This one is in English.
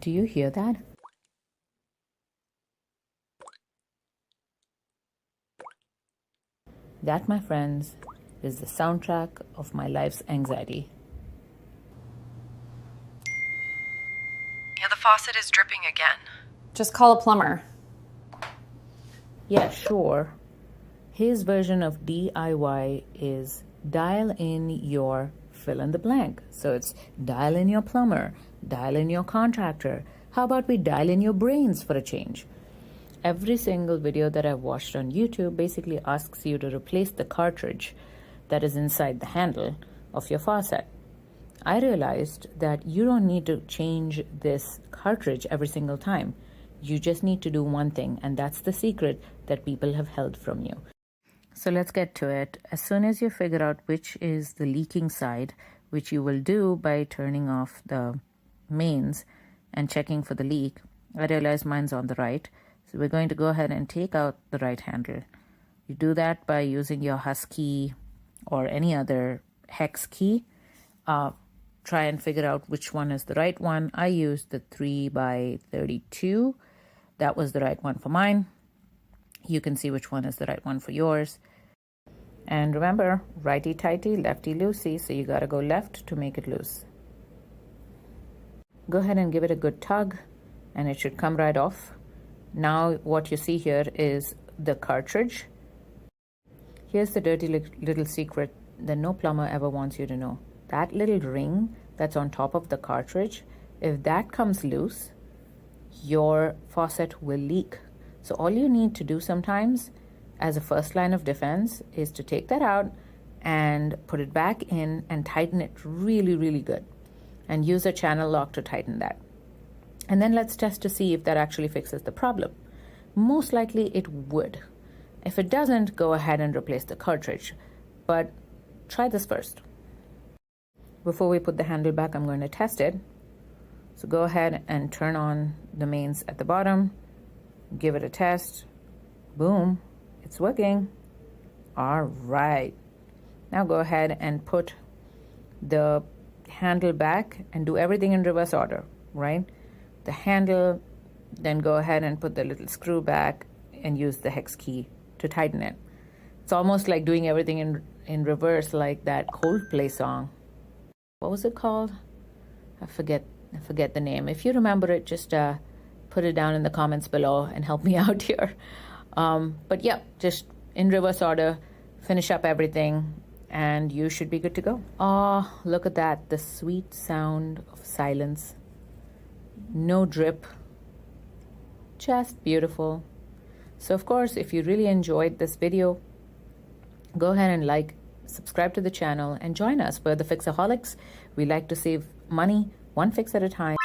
Do you hear that? That, my friends, is the soundtrack of my life's anxiety. Yeah, the faucet is dripping again. Just call a plumber. Yeah, sure. His version of DIY is dial in your fill in the blank. So it's dial in your plumber, dial in your contractor. How about we dial in your brains for a change? Every single video that I've watched on YouTube basically asks you to replace the cartridge that is inside the handle of your faucet. I realized that you don't need to change this cartridge every single time. You just need to do one thing, and that's the secret that people have held from you. So let's get to it. As soon as you figure out which is the leaking side, which you will do by turning off the mains and checking for the leak, I realize mine's on the right. So we're going to go ahead and take out the right handle. You do that by using your Husky or any other hex key. Try and figure out which one is the right one. I used the 3x32. That was the right one for mine. You can see which one is the right one for yours. And remember, righty-tighty, lefty-loosey, so you gotta go left to make it loose. Go ahead and give it a good tug, and it should come right off. Now what you see here is the cartridge. Here's the dirty little secret that no plumber ever wants you to know. That little ring that's on top of the cartridge, if that comes loose, your faucet will leak. So all you need to do sometimes as a first line of defense is to take that out and put it back in and tighten it really, really good. And use a channel lock to tighten that. And then let's test to see if that actually fixes the problem. Most likely it would. If it doesn't, go ahead and replace the cartridge. But try this first. Before we put the handle back, I'm going to test it. So go ahead and turn on the mains at the bottom. Give it a test. Boom, it's working. All right. Now go ahead and put the handle back and do everything in reverse order, right? The handle, then go ahead and put the little screw back and use the hex key to tighten it. It's almost like doing everything in reverse, like that Coldplay song. What was it called? I forget the name. If you remember it, just put it down in the comments below and help me out here. But yeah, just in reverse order, finish up everything, and you should be good to go. Oh, look at that, the sweet sound of silence. No drip, just beautiful. So of course, if you really enjoyed this video, go ahead and like, subscribe to the channel, and join us. We're the Fixaholics. We like to save money one fix at a time.